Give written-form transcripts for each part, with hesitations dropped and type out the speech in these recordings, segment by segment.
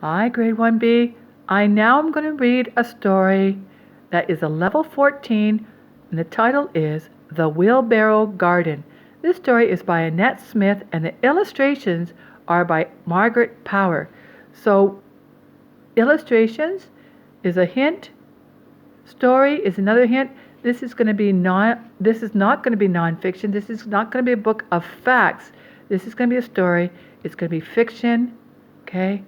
Hi, Grade 1B. I now am going to read a story that is a level 14, and the title is The Wheelbarrow Garden. This story is by Annette Smith, and the illustrations are by Margaret Power. So, illustrations is a hint, story is another hint. This is not going to be nonfiction. This is not going to be a book of facts. This is going to be a story. It's going to be fiction, okay?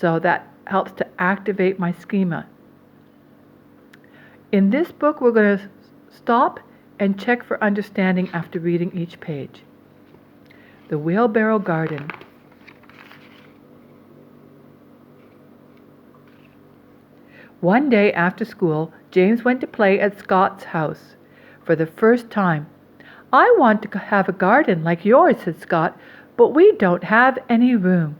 So that helps to activate my schema. In this book, we're going to stop and check for understanding after reading each page. The Wheelbarrow Garden. One day after school, James went to play at Scott's house for the first time. "I want to have a garden like yours," said Scott, "but we don't have any room."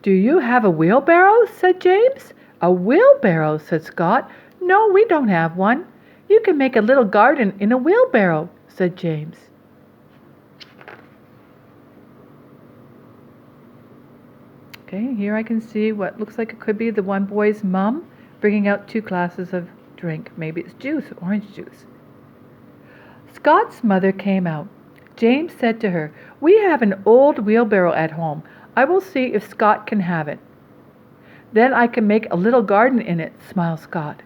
"Do you have a wheelbarrow?" said James. "A wheelbarrow?" said Scott. "No, we don't have one." "You can make a little garden in a wheelbarrow," said James. Okay, here I can see what looks like it could be the one boy's mom bringing out 2 glasses of drink. Maybe it's juice, orange juice. Scott's mother came out. James said to her, "We have an old wheelbarrow at home. I will see if Scott can have it. Then I can make a little garden in it," smiled Scott.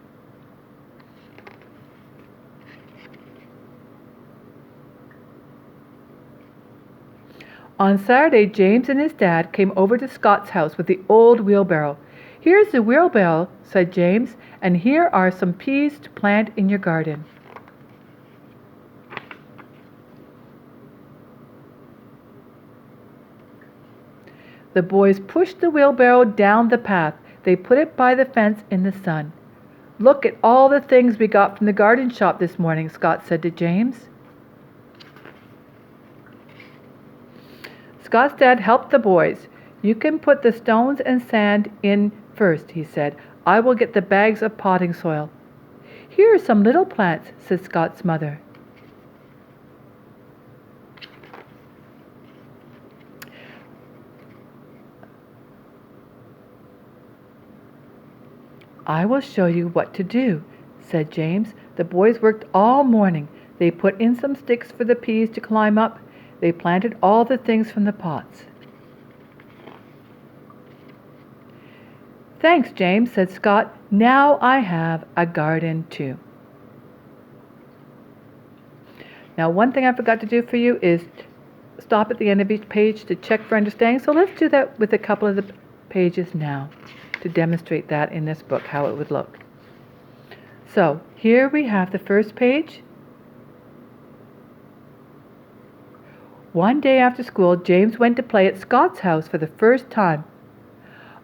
On Saturday, James and his dad came over to Scott's house with the old wheelbarrow. "Here's the wheelbarrow," said James, "and here are some peas to plant in your garden." The boys pushed the wheelbarrow down the path. They put it by the fence in the sun. "Look at all the things we got from the garden shop this morning," Scott said to James. Scott's dad helped the boys. "You can put the stones and sand in first," he said. "I will get the bags of potting soil." "Here are some little plants," said Scott's mother. "I will show you what to do," said James. The boys worked all morning. They put in some sticks for the peas to climb up. They planted all the things from the pots. "Thanks, James," said Scott. "Now I have a garden too." Now, one thing I forgot to do for you is stop at the end of each page to check for understanding. So let's do that with a couple of the pages now to demonstrate that in this book, how it would look. So here we have the first page. One day after school, James went to play at Scott's house for the first time.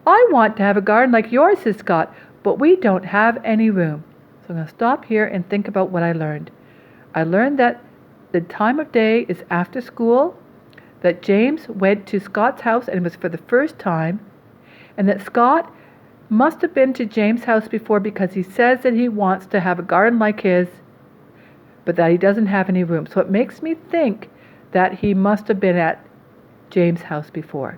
"I want to have a garden like yours," said Scott, "but we don't have any room." So I'm going to stop here and think about what I learned. I learned that the time of day is after school, that James went to Scott's house and it was for the first time, and that Scott must have been to James' house before because he says that he wants to have a garden like his, but that he doesn't have any room. So it makes me think that he must have been at James' house before.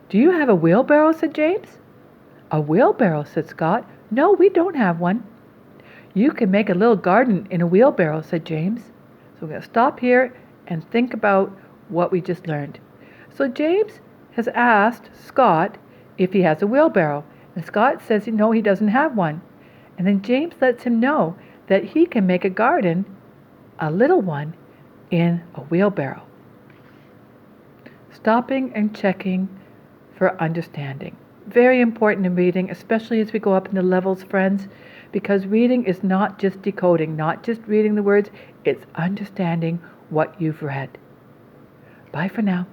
"Do you have a wheelbarrow?" said James. "A wheelbarrow?" said Scott. "No, we don't have one." "You can make a little garden in a wheelbarrow," said James. So we're going to stop here and think about what we just learned. So James has asked Scott if he has a wheelbarrow, and Scott says no, he doesn't have one. And then James lets him know that he can make a garden, a little one, in a wheelbarrow. Stopping and checking for understanding. Very important in reading, especially as we go up in the levels, friends, because reading is not just decoding, not just reading the words, it's understanding what you've read. Bye for now.